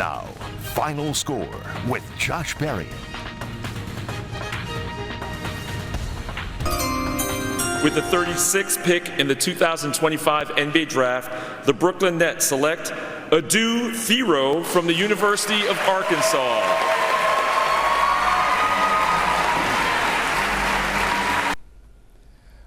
Now, Final Score with Josh Berrian. With the 36th pick in the 2025 NBA Draft, the Brooklyn Nets select Adou Thiero from the University of Arkansas.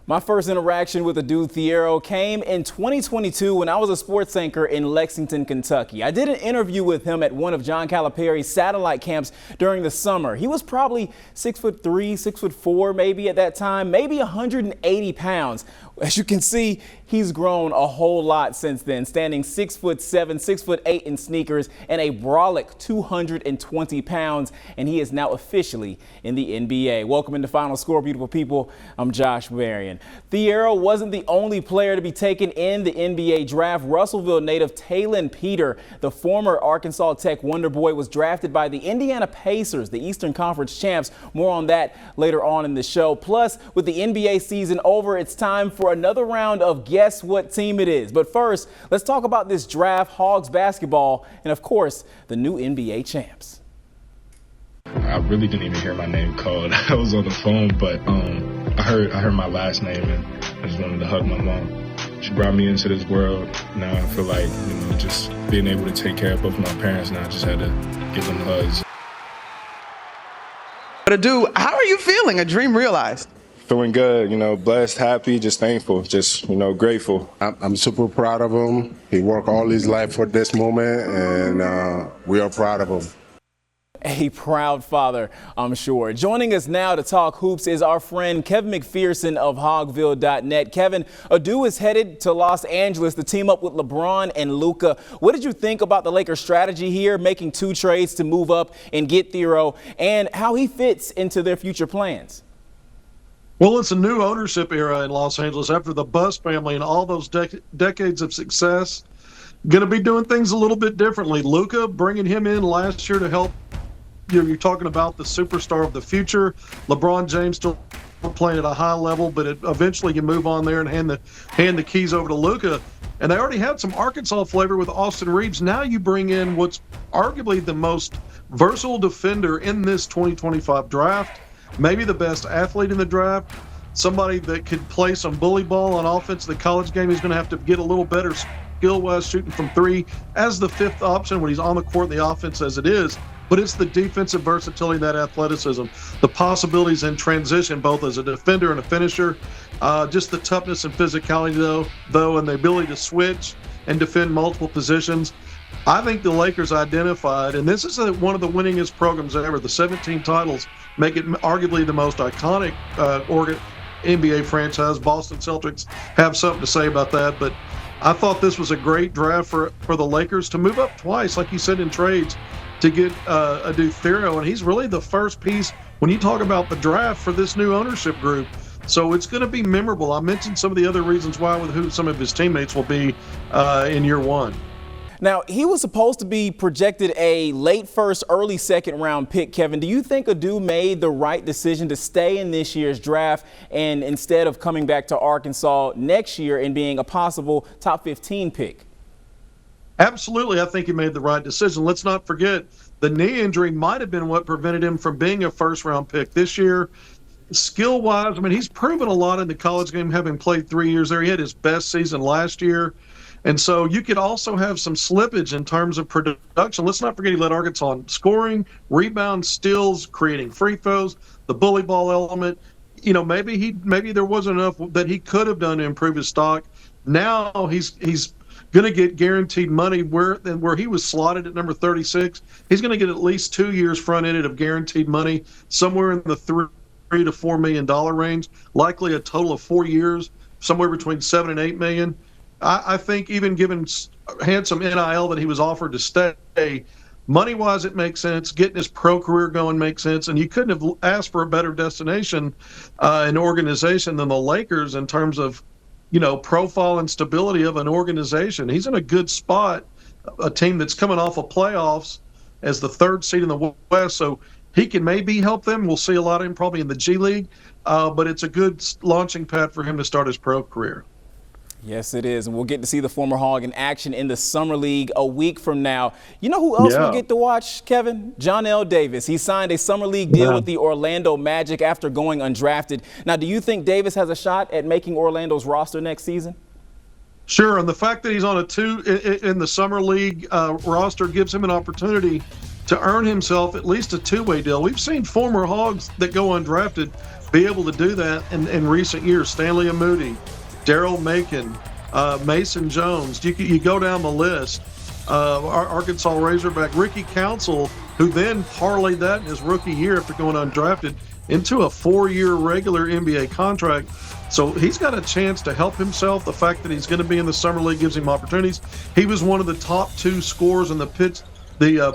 My first interaction with Adou Thiero came in 2022 when I was a sports anchor in Lexington, Kentucky. I did an interview with him at one of John Calipari's satellite camps during the summer. He was probably 6'3", 6'4", maybe at that time, maybe 180 pounds. As you can see, he's grown a whole lot since then, standing 6'7", 6'8" in sneakers and a brolic 220 pounds, and he is now officially in the NBA. Welcome into Final Score, beautiful people. I'm Josh Berrian. Thiero wasn't the only player to be taken in the NBA draft. Russellville native Taelon Peter, the former Arkansas Tech Wonder Boy, was drafted by the Indiana Pacers, the Eastern Conference champs. More on that later on in the show. Plus, with the NBA season over, it's time for another round of guess what team it is. But first, let's talk about this draft, Hogs basketball, and of course, the new NBA champs. I really didn't even hear my name called. I was on the phone, but I heard my last name, and I just wanted to hug my mom. She brought me into this world. Now I feel like, just being able to take care of both my parents, now I just had to give them hugs. But Adou, how are you feeling? A dream realized. Feeling good, blessed, happy, just thankful, just, grateful. I'm super proud of him. He worked all his life for this moment, and we are proud of him. A proud father, I'm sure. Joining us now to talk hoops is our friend Kevin McPherson of Hogville.net. Kevin, Adou is headed to Los Angeles to team up with LeBron and Luka. What did you think about the Lakers' strategy here, making 2 trades to move up and get Thiero, and how he fits into their future plans? Well, it's a new ownership era in Los Angeles after the Buss family and all those decades of success. Going to be doing things a little bit differently. Luka, bringing him in last year to help. You're talking about the superstar of the future. LeBron James still playing at a high level, but eventually you move on there and hand the keys over to Luka. And they already had some Arkansas flavor with Austin Reeves. Now you bring in what's arguably the most versatile defender in this 2025 draft. Maybe the best athlete in the draft, somebody that could play some bully ball on offense. The college game, he's going to have to get a little better skill-wise shooting from 3 as the 5th option when he's on the court in the offense as it is. But it's the defensive versatility, that athleticism, the possibilities in transition, both as a defender and a finisher, just the toughness and physicality, though, and the ability to switch and defend multiple positions. I think the Lakers identified, and this is one of the winningest programs ever, the 17 titles make it arguably the most iconic NBA franchise. Boston Celtics have something to say about that, but I thought this was a great draft for the Lakers to move up twice, like you said, in trades to get Adou Thiero, and he's really the first piece when you talk about the draft for this new ownership group. So it's going to be memorable. I mentioned some of the other reasons why with who some of his teammates will be in year one. Now, he was supposed to be projected a late first, early second round pick, Kevin. Do you think Adou made the right decision to stay in this year's draft and instead of coming back to Arkansas next year and being a possible top 15 pick? Absolutely. I think he made the right decision. Let's not forget the knee injury might have been what prevented him from being a first round pick this year. Skill wise, he's proven a lot in the college game, having played 3 years there. He had his best season last year. And so you could also have some slippage in terms of production. Let's not forget he led Arkansas in scoring, rebounds, steals, creating free throws, the bully ball element. Maybe there wasn't enough that he could have done to improve his stock. Now he's going to get guaranteed money where he was slotted at number 36. He's going to get at least 2 years front-ended of guaranteed money, somewhere in the $3 to $4 million range, likely a total of 4 years, somewhere between $7 and $8 million. I think even given handsome NIL that he was offered to stay, money-wise it makes sense. Getting his pro career going makes sense. And you couldn't have asked for a better destination and organization than the Lakers in terms of, profile and stability of an organization. He's in a good spot, a team that's coming off of playoffs as the 3rd seed in the West. So he can maybe help them. We'll see a lot of him probably in the G League. But it's a good launching pad for him to start his pro career. Yes, it is. And we'll get to see the former Hog in action in the Summer League a week from now. You know who else we'll get to watch, Kevin? John L. Davis. He signed a Summer League deal with the Orlando Magic after going undrafted. Now, do you think Davis has a shot at making Orlando's roster next season? Sure, and the fact that he's on a 2 in the Summer League roster gives him an opportunity to earn himself at least a two-way deal. We've seen former Hogs that go undrafted be able to do that in recent years. Stanley Moody, Daryl Macon, Mason Jones. You go down the list. Arkansas Razorback Ricky Council, who then parlayed that in his rookie year after going undrafted into a 4-year regular NBA contract. So he's got a chance to help himself. The fact that he's going to be in the Summer League gives him opportunities. He was one of the top 2 scorers in the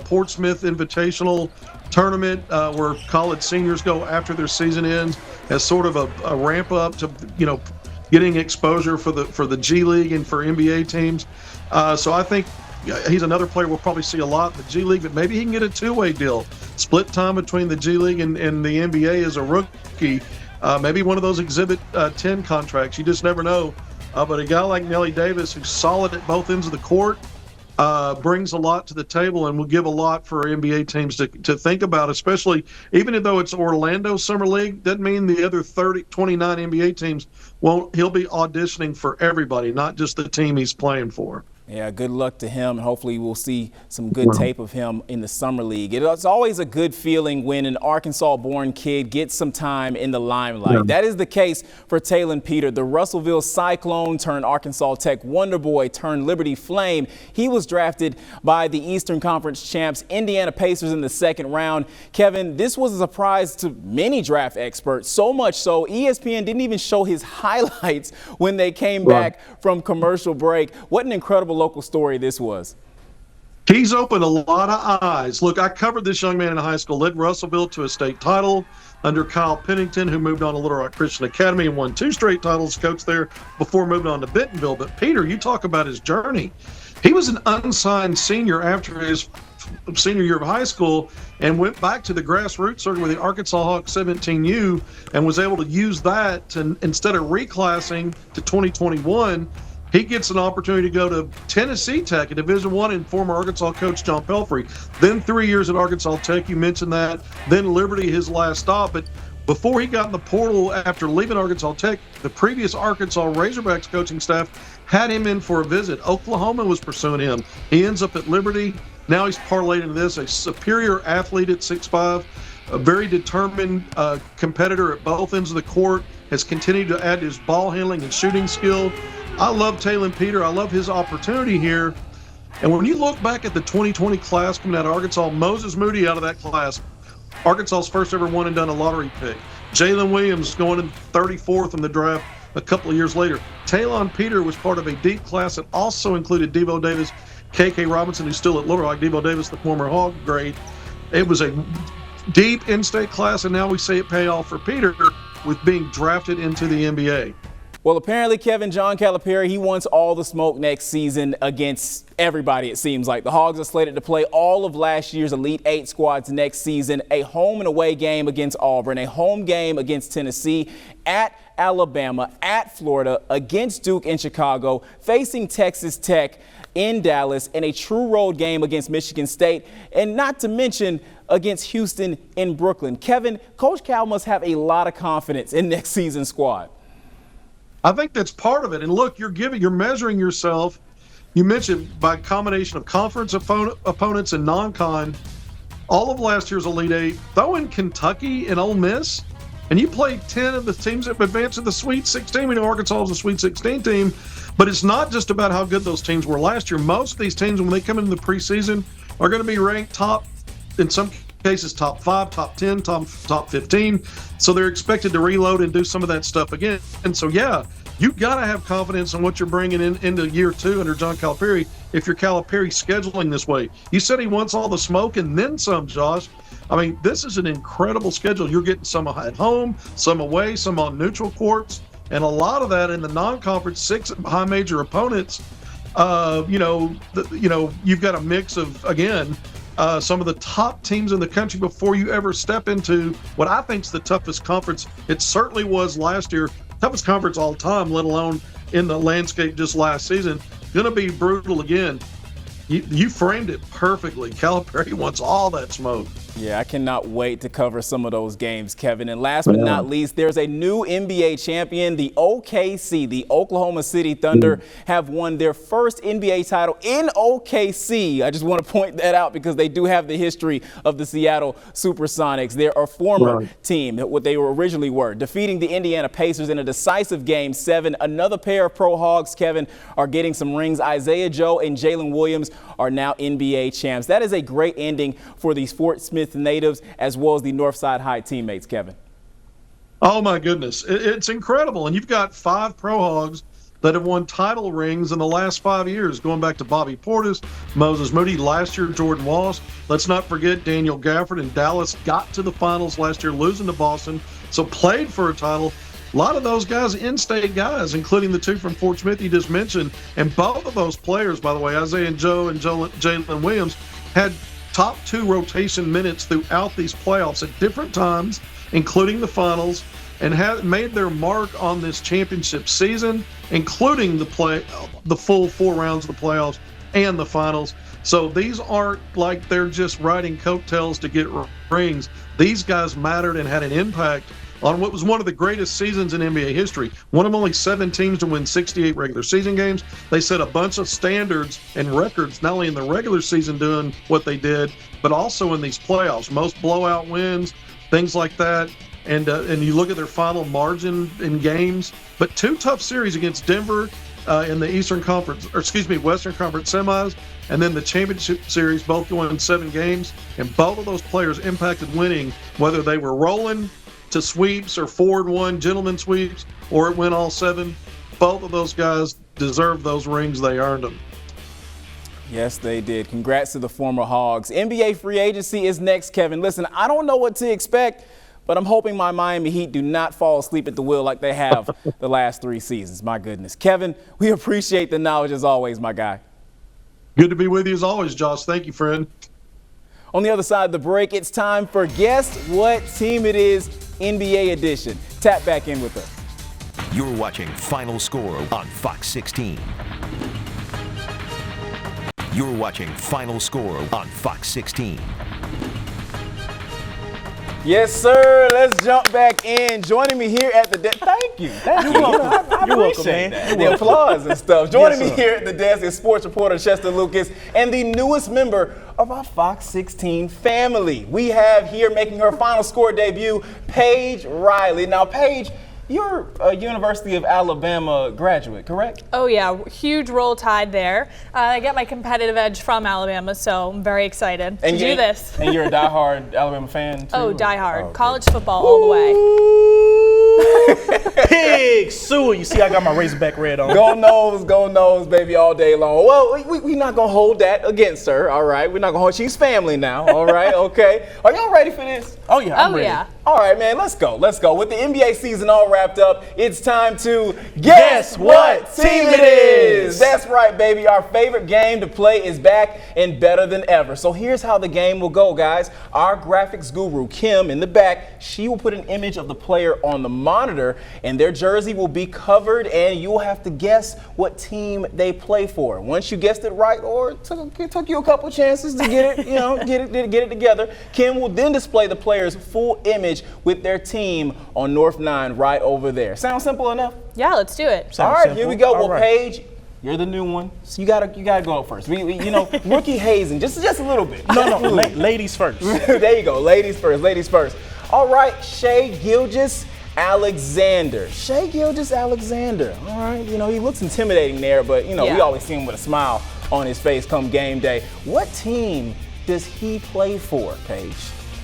Portsmouth Invitational tournament, where college seniors go after their season ends, as sort of a ramp up to getting exposure for the G League and for NBA teams. So I think he's another player we'll probably see a lot in the G League, but maybe he can get a two-way deal. Split time between the G League and the NBA as a rookie. Maybe one of those Exhibit 10 contracts. You just never know. But a guy like Nelly Davis, who's solid at both ends of the court, brings a lot to the table and will give a lot for NBA teams to think about, especially even though it's Orlando Summer League, doesn't mean the other 29 NBA teams won't. He'll be auditioning for everybody, not just the team he's playing for. Yeah, good luck to him. Hopefully we'll see some good tape of him in the Summer League. It's always a good feeling when an Arkansas-born kid gets some time in the limelight. Yeah. That is the case for Taelon Peter, the Russellville Cyclone turned Arkansas Tech Wonder Boy turned Liberty Flame. He was drafted by the Eastern Conference champs Indiana Pacers in the second round. Kevin, this was a surprise to many draft experts, so much so ESPN didn't even show his highlights when they came back from commercial break. What an incredible local story this was. He's opened a lot of eyes. Look, I covered this young man in high school, led Russellville to a state title under Kyle Pennington, who moved on to Little Rock Christian Academy and won 2 straight titles, coached there before moving on to Bentonville. But Peter, you talk about his journey. He was an unsigned senior after his senior year of high school and went back to the grassroots circuit with the Arkansas Hawks 17U and was able to use that to, instead of reclassing to 2021, he gets an opportunity to go to Tennessee Tech, a Division I, and former Arkansas coach John Pelfrey. Then 3 years at Arkansas Tech, you mentioned that. Then Liberty, his last stop. But before he got in the portal after leaving Arkansas Tech, the previous Arkansas Razorbacks coaching staff had him in for a visit. Oklahoma was pursuing him. He ends up at Liberty. Now he's parlayed into this, a superior athlete at 6'5", a very determined competitor at both ends of the court, has continued to add to his ball handling and shooting skill. I love Taelon Peter. I love his opportunity here. And when you look back at the 2020 class coming out of Arkansas, Moses Moody out of that class, Arkansas's first ever one and done a lottery pick. Jalen Williams going in 34th in the draft a couple of years later. Taelon Peter was part of a deep class that also included Devo Davis, KK Robinson, who's still at Little Rock, Devo Davis, the former Hog grade. It was a deep in-state class, and now we see it pay off for Peter with being drafted into the NBA. Well, apparently, Kevin, John Calipari, he wants all the smoke next season against everybody, it seems like. The Hogs are slated to play all of last year's Elite 8 squads next season, a home and away game against Auburn, a home game against Tennessee, at Alabama, at Florida, against Duke in Chicago, facing Texas Tech in Dallas, and a true road game against Michigan State, and not to mention against Houston in Brooklyn. Kevin, Coach Cal must have a lot of confidence in next season's squad. I think that's part of it. And look, you're measuring yourself. You mentioned by combination of conference opponents and non-con. All of last year's Elite 8, throw in Kentucky and Ole Miss, and you play 10 of the teams that advanced to the Sweet 16. We know Arkansas is a Sweet 16 team, but it's not just about how good those teams were last year. Most of these teams, when they come into the preseason, are going to be ranked top, in some cases top 5, top 10, top 15. So they're expected to reload and do some of that stuff again. And so, yeah, you got to have confidence in what you're bringing into year 2 under John Calipari if you're Calipari scheduling this way. You said he wants all the smoke and then some, Josh. I mean, this is an incredible schedule. You're getting some at home, some away, some on neutral courts, and a lot of that in the non-conference 6 high major opponents. You've got a mix of, again, some of the top teams in the country before you ever step into what I think is the toughest conference. It certainly was last year, toughest conference all time, let alone in the landscape just last season. Going to be brutal again. You framed it perfectly. Calipari wants all that smoke. Yeah, I cannot wait to cover some of those games, Kevin. And last but not least, there's a new NBA champion. The OKC, the Oklahoma City Thunder, have won their first NBA title in OKC. I just want to point that out because they do have the history of the Seattle Supersonics. They're a former team, what they originally were, defeating the Indiana Pacers in a decisive Game 7. Another pair of Pro Hogs, Kevin, are getting some rings. Isaiah Joe and Jalen Williams are now NBA champs. That is a great ending for the Fort Smith natives as well as the Northside High teammates, Kevin. Oh, my goodness. It's incredible. And you've got 5 Pro Hogs that have won title rings in the last 5 years, going back to Bobby Portis, Moses Moody, last year Jordan Wallace. Let's not forget Daniel Gafford in Dallas got to the finals last year, losing to Boston, so played for a title. A lot of those guys, in-state guys, including the 2 from Fort Smith you just mentioned. And both of those players, by the way, Isaiah Joe and Jalen Williams, had top 2 rotation minutes throughout these playoffs at different times, including the finals, and have made their mark on this championship season, including the full 4 rounds of the playoffs and the finals. So these aren't like they're just riding coattails to get rings. These guys mattered and had an impact on what was one of the greatest seasons in NBA history. One of only 7 teams to win 68 regular season games. They set a bunch of standards and records, not only in the regular season doing what they did, but also in these playoffs. Most blowout wins, things like that. And you look at their final margin in games. But 2 tough series against Denver in the Western Conference semis, and then the championship series, both going 7 games. And both of those players impacted winning, whether they were rolling to sweeps or 4-1 gentlemen sweeps, or it went all 7. Both of those guys deserve those rings. They earned them. Yes, they did. Congrats to the former Hogs. NBA free agency is next, Kevin. Listen, I don't know what to expect, but I'm hoping my Miami Heat do not fall asleep at the wheel like they have the last 3 seasons. My goodness. Kevin, we appreciate the knowledge as always, my guy. Good to be with you as always, Josh. Thank you, friend. On the other side of the break, it's time for Guess What Team It Is, NBA edition. Tap back in with us. You're watching Final Score on Fox 16. You're watching Final Score on Fox 16. Yes, sir. Let's jump back in. Joining me here at the desk. Thank you. Thank you. I appreciate that. The applause and stuff. Joining me here at the desk is sports reporter Chester Lucas and the newest member of our Fox 16 family. We have here making her Final Score debut, Paige Riley. Now, Paige, you're a University of Alabama graduate, correct? Oh, yeah. Huge Roll Tide there. I get my competitive edge from Alabama, so I'm very excited to do this. And you're a diehard Alabama fan, too? Oh, diehard. Oh, college football all the way. Pig Sue. You see, I got my Razorback red on. Go Noles, baby, all day long. Well, we're not going to hold that against her, all right? We're not going to hold. She's family now, all right? Okay. Are y'all ready for this? Oh, yeah, I'm ready. Yeah. All right, man, let's go. With the NBA season all wrapped up, it's time to Guess What Team It Is. That's right, baby. Our favorite game to play is back and better than ever. So here's how the game will go, guys. Our graphics guru, Kim, in the back, she will put an image of the player on the monitor, and their jersey will be covered, and you will have to guess what team they play for. Once you guessed it right, or it took you a couple chances to get it, get it together, Kim will then display the player's full image with their team on North 9 right over there. Sound simple enough? Yeah, let's do it. All right, here we go. Well, Paige, you're the new one, so you gotta go first. Rookie hazing, just a little bit. No, ladies first. There you go, ladies first. All right, Shai Gilgeous-Alexander. All right, he looks intimidating there, but we always see him with a smile on his face come game day. What team does he play for, Paige?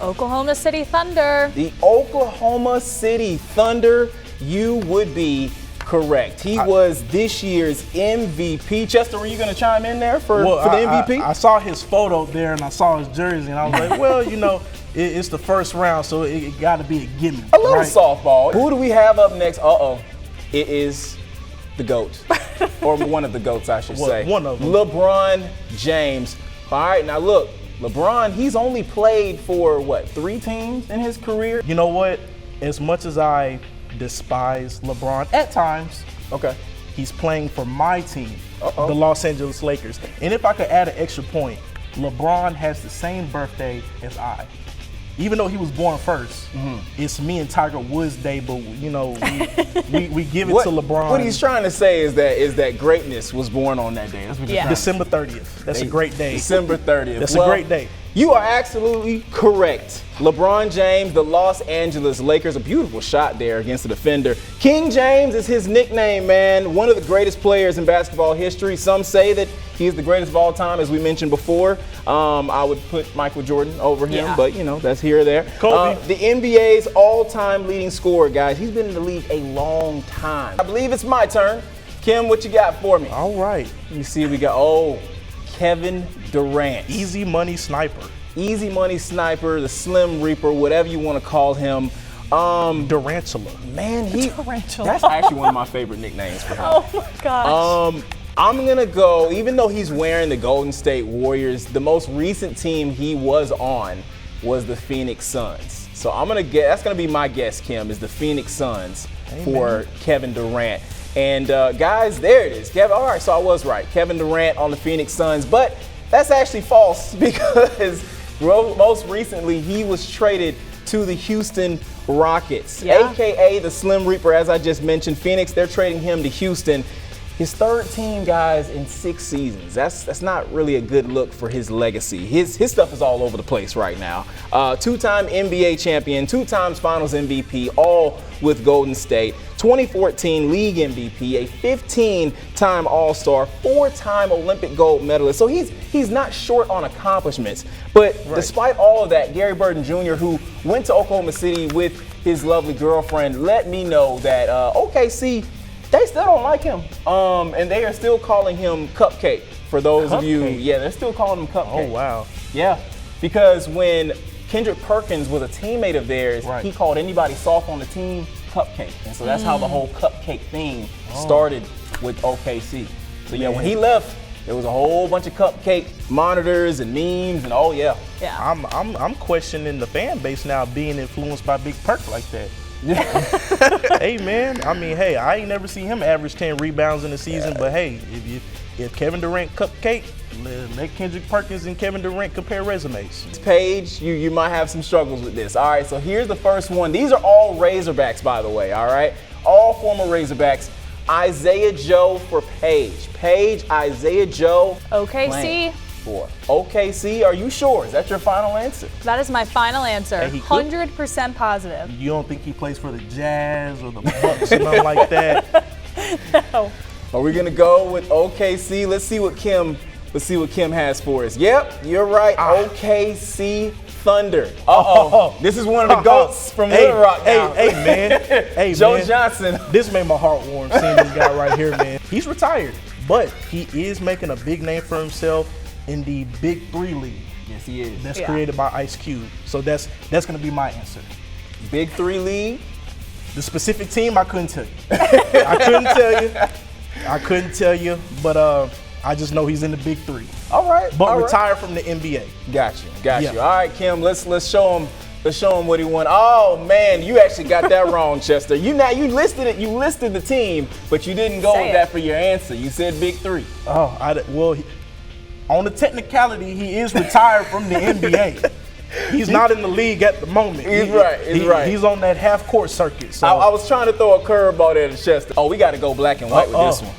Oklahoma City Thunder. The Oklahoma City Thunder, you would be correct. He was this year's MVP. Chester, were you going to chime in there for the MVP? I saw his photo there and I saw his jersey and I was like, well, it's the first round, so it got to be a gimme. A little softball. Who do we have up next? It is the GOAT. Or one of the GOATs, I should say. One of them. LeBron James. All right, now look. LeBron, he's only played for, 3 teams in his career? You know what? As much as I despise LeBron at times, okay, He's playing for my team, the Los Angeles Lakers. And if I could add an extra point, LeBron has the same birthday as I. Even though he was born first, it's me and Tiger Woods' day, but you know, we give it to LeBron. What he's trying to say is that greatness was born on that day. That's what December 30th. That's a great day. December 30th. That's a great day. You are absolutely correct. LeBron James, the Los Angeles Lakers, a beautiful shot there against the defender. King James is his nickname, man. One of the greatest players in basketball history. Some say that he's the greatest of all time, as we mentioned before. I would put Michael Jordan over him, but you know, that's here or there. Kobe. The NBA's all-time leading scorer, guys. He's been in the league a long time. I believe it's my turn. Kim, what you got for me? All right. You see, we got, Kevin Durant. Easy money sniper. Easy money sniper, the Slim Reaper, whatever you want to call him. Durantula. Man, Durantula. That's actually one of my favorite nicknames for him. Oh my gosh. I'm gonna go, even though he's wearing the Golden State Warriors, the most recent team he was on was the Phoenix Suns. So I'm gonna guess, that's gonna be my guess, Kim, is the Phoenix Suns for Kevin Durant. And guys, there it is. Kevin, all right, so I was right. Kevin Durant on the Phoenix Suns, but that's actually false because most recently he was traded to the Houston Rockets, aka the Slim Reaper, as I just mentioned. Phoenix, they're trading him to Houston. His third team, guys, in 6 seasons. That's not really a good look for his legacy. His stuff is all over the place right now. 2-time NBA champion, 2 times Finals MVP, all with Golden State. 2014 League MVP, a 15-time All-Star, 4-time Olympic gold medalist. So he's not short on accomplishments. But despite all of that, Gary Burton Junior, who went to Oklahoma City with his lovely girlfriend, let me know that OKC, they still don't like him. And they are still calling him Cupcake. For those of you, they're still calling him Cupcake. Oh, wow. Yeah, because when Kendrick Perkins was a teammate of theirs, he called anybody soft on the team Cupcake. And so that's how the whole Cupcake thing started with OKC. So yeah, when he left, there was a whole bunch of Cupcake monitors and memes and I'm questioning the fan base now being influenced by Big Perk like that. Hey man, I mean, hey, I ain't never seen him average 10 rebounds in a season, but hey, if Kevin Durant Cupcake, let Kendrick Perkins and Kevin Durant compare resumes. Paige, you might have some struggles with this. All right, so here's the first one. These are all Razorbacks, by the way, all right? All former Razorbacks. Isaiah Joe for Paige. Paige, Isaiah Joe. OKC. For OKC, are you sure? Is that your final answer? That is my final answer. 100% positive. You don't think he plays for the Jazz or the Bucks or nothing like that? No. Are we gonna go with OKC? Let's see what Kim has for us. Yep, you're right. OKC Thunder. This is one of the GOATs from Little Rock now. Hey, man. Hey, Joe man. Johnson. This made my heart warm seeing this guy right here, man. He's retired, but he is making a big name for himself in the Big 3 League. Yes, he is. That's created by Ice Cube. So that's going to be my answer. Big 3 League. The specific team, I couldn't tell you. I couldn't tell you, but I just know he's in the Big 3. All right. But retired from the NBA. Got you. All right, Kim, let's show him what he won. Oh man, you actually got that wrong, Chester. You listed it. You listed the team, but you didn't go with that for your answer. You said Big 3. On the technicality, he is retired from the NBA. He's not in the league at the moment. He's right. He's on that half-court circuit. So. I was trying to throw a curveball there to Chester. We got to go black and white with this one.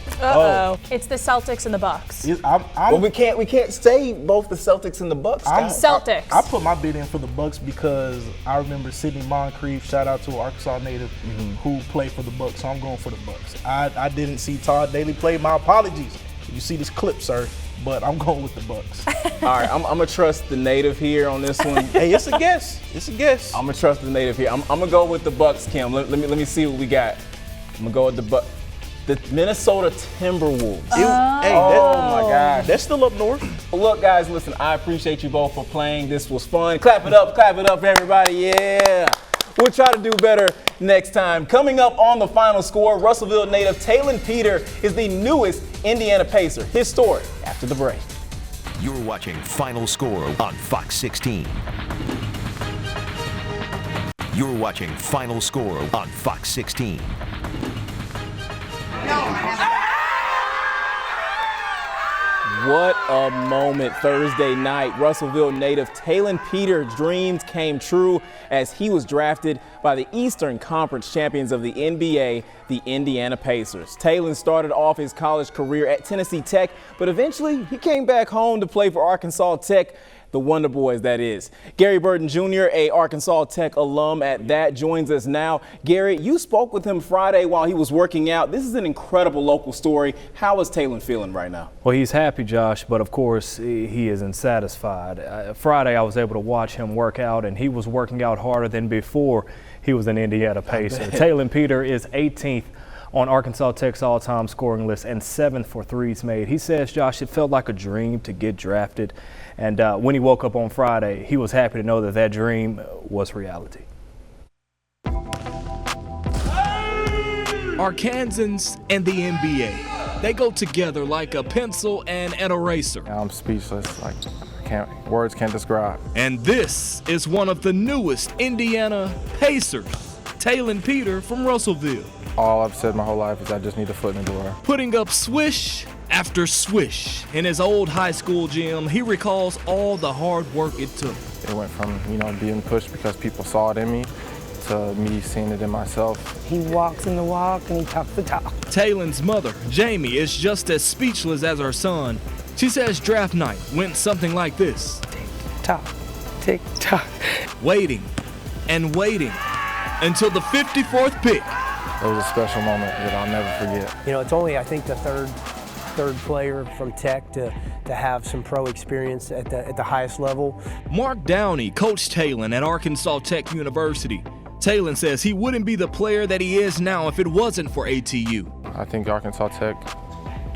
It's the Celtics and the Bucks. Well, we can't say both the Celtics and the Bucks. Celtics. I put my bid in for the Bucks because I remember Sidney Moncrief, shout out to an Arkansas native, who played for the Bucks. So I'm going for the Bucks. I didn't see Todd Daly play. My apologies. You see this clip, sir. But I'm going with the Bucks. All right, I'm gonna trust the native here on this one. Hey, it's a guess. I'm gonna trust the native here. I'm gonna go with the Bucks, Kim. Let me see what we got. I'm gonna go with the Minnesota Timberwolves. My gosh, that's still up north. Well, look, guys, listen. I appreciate you both for playing. This was fun. Clap it up for everybody. Yeah. We'll try to do better next time. Coming up on the final score, Russellville native Taelon Peter is the newest Indiana Pacer. His story after the break. You're watching Final Score on Fox 16. You're watching Final Score on Fox 16. What a moment Thursday night. Russellville native Taelon Peter's dreams came true as he was drafted by the Eastern Conference champions of the NBA, the Indiana Pacers. Taelon started off his college career at Tennessee Tech, but eventually he came back home to play for Arkansas Tech. The Wonder Boys, that is. Gary Burton Junior, a Arkansas Tech alum at that, joins us now. Gary, you spoke with him Friday while he was working out. This is an incredible local story. How is Taelon feeling right now? Well, he's happy, Josh, but of course he isn't satisfied. Friday I was able to watch him work out, and he was working out harder than before he was an Indiana Pacer. Taelon Peter is 18th on Arkansas Tech's all-time scoring list and 7th for threes made. He says, Josh, it felt like a dream to get drafted. And when he woke up on Friday, he was happy to know that that dream was reality. Arkansans and the NBA, they go together like a pencil and an eraser. I'm speechless. Words can't describe. And this is one of the newest Indiana Pacers, Taelon Peter from Russellville. All I've said my whole life is I just need a foot in the door. Putting up swish after swish in his old high school gym. He recalls all the hard work it took. It went from, being pushed because people saw it in me to me seeing it in myself. He walks in the walk and he talks the talk. Taelon's mother, Jamie, is just as speechless as her son. She says draft night went something like this. Tick-tock, tick-tock. Waiting and waiting until the 54th pick. It was a special moment that I'll never forget. It's only, I think, the third player from Tech to have some pro experience at the highest level. Mark Downey coached Taelon at Arkansas Tech University. Taelon says he wouldn't be the player that he is now if it wasn't for ATU. I think Arkansas Tech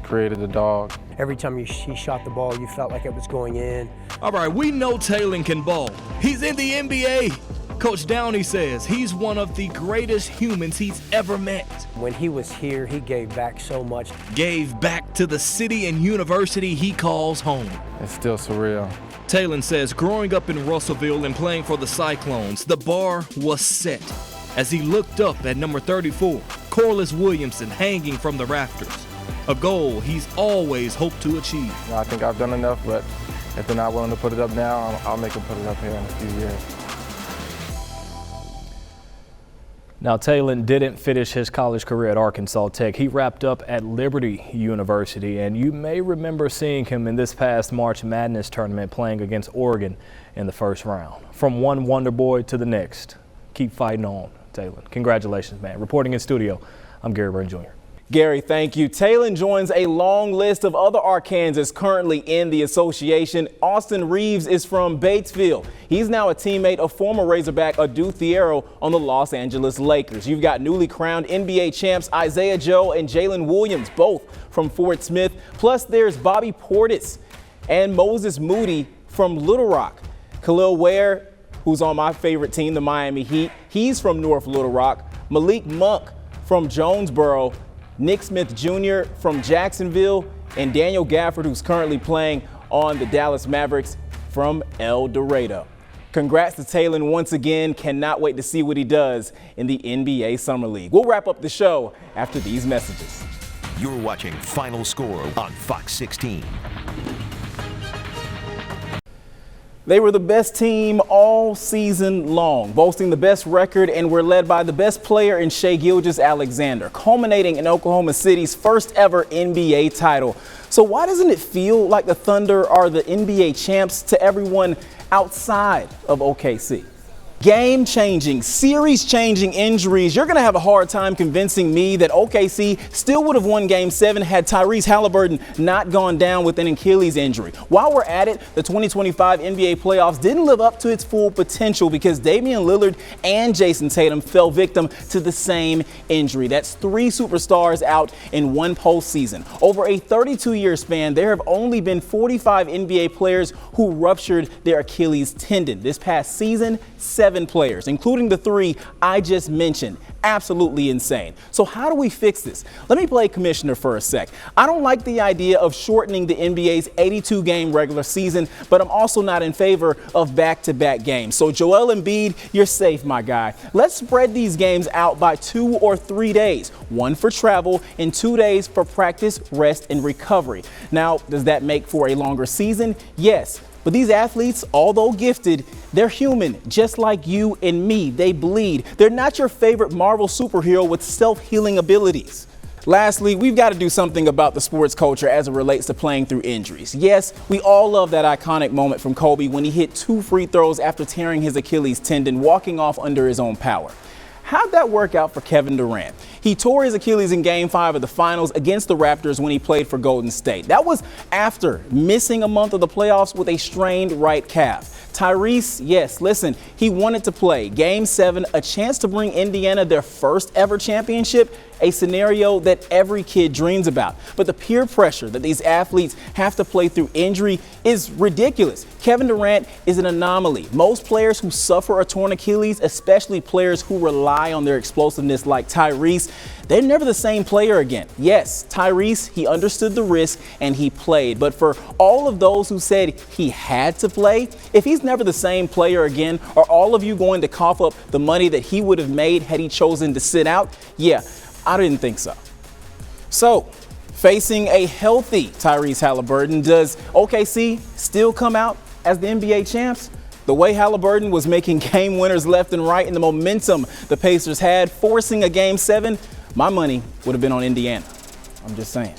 created the dog. Every time he shot the ball, you felt like it was going in. All right, we know Taelon can ball. He's in the NBA. Coach Downey says he's one of the greatest humans he's ever met. When he was here, he gave back so much. Gave back to the city and university he calls home. It's still surreal. Taelon says growing up in Russellville and playing for the Cyclones, the bar was set as he looked up at number 34, Corliss Williamson, hanging from the rafters. A goal he's always hoped to achieve. I think I've done enough, but if they're not willing to put it up now, I'll make them put it up here in a few years. Now, Taelon didn't finish his college career at Arkansas Tech. He wrapped up at Liberty University, and you may remember seeing him in this past March Madness tournament playing against Oregon in the first round. From one Wonder Boy to the next, keep fighting on, Taelon. Congratulations, man. Reporting in studio, I'm Gary Burton Jr. Gary, thank you. Taelon joins a long list of other Arkansans currently in the association. Austin Reeves is from Batesville. He's now a teammate of former Razorback Adu Thiero on the Los Angeles Lakers. You've got newly crowned NBA champs Isaiah Joe and Jalen Williams, both from Fort Smith. Plus, there's Bobby Portis and Moses Moody from Little Rock. Khalil Ware, who's on my favorite team, the Miami Heat, he's from North Little Rock. Malik Monk from Jonesboro. Nick Smith Jr. from Jacksonville, and Daniel Gafford, who's currently playing on the Dallas Mavericks from El Dorado. Congrats to Taelon once again. Cannot wait to see what he does in the NBA Summer League. We'll wrap up the show after these messages. You're watching Final Score on Fox 16. They were the best team all season long, boasting the best record, and were led by the best player in Shai Gilgeous-Alexander, culminating in Oklahoma City's first ever NBA title. So why doesn't it feel like the Thunder are the NBA champs to everyone outside of OKC? Game-changing, series-changing injuries. You're going to have a hard time convincing me that OKC still would have won Game 7 had Tyrese Halliburton not gone down with an Achilles injury. While we're at it, the 2025 NBA playoffs didn't live up to its full potential because Damian Lillard and Jason Tatum fell victim to the same injury. That's 3 superstars out in one postseason. Over a 32-year span, there have only been 45 NBA players who ruptured their Achilles tendon. This past season, 7 7 players, including the 3 I just mentioned. Absolutely insane. So how do we fix this? Let me play commissioner for a sec. I don't like the idea of shortening the NBA's 82-game regular season, but I'm also not in favor of back-to-back games. So Joel Embiid, you're safe, my guy. Let's spread these games out by 2 or 3 days, 1 for travel and 2 days for practice, rest, and recovery. Now, does that make for a longer season? Yes. But these athletes, although gifted, they're human, just like you and me. They bleed. They're not your favorite Marvel superhero with self-healing abilities. Lastly, we've got to do something about the sports culture as it relates to playing through injuries. Yes, we all love that iconic moment from Kobe when he hit 2 free throws after tearing his Achilles tendon, walking off under his own power. How'd that work out for Kevin Durant? He tore his Achilles in Game 5 of the finals against the Raptors when he played for Golden State. That was after missing a month of the playoffs with a strained right calf. Tyrese, yes, listen, he wanted to play. Game 7, a chance to bring Indiana their first ever championship, a scenario that every kid dreams about. But the peer pressure that these athletes have to play through injury is ridiculous. Kevin Durant is an anomaly. Most players who suffer a torn Achilles, especially players who rely on their explosiveness like Tyrese, they're never the same player again. Yes, Tyrese, he understood the risk and he played. But for all of those who said he had to play, if he's never the same player again, are all of you going to cough up the money that he would have made had he chosen to sit out? Yeah, I didn't think so. So, facing a healthy Tyrese Halliburton, does OKC still come out as the NBA champs? The way Halliburton was making game winners left and right and the momentum the Pacers had, forcing a Game 7, my money would have been on Indiana. I'm just saying.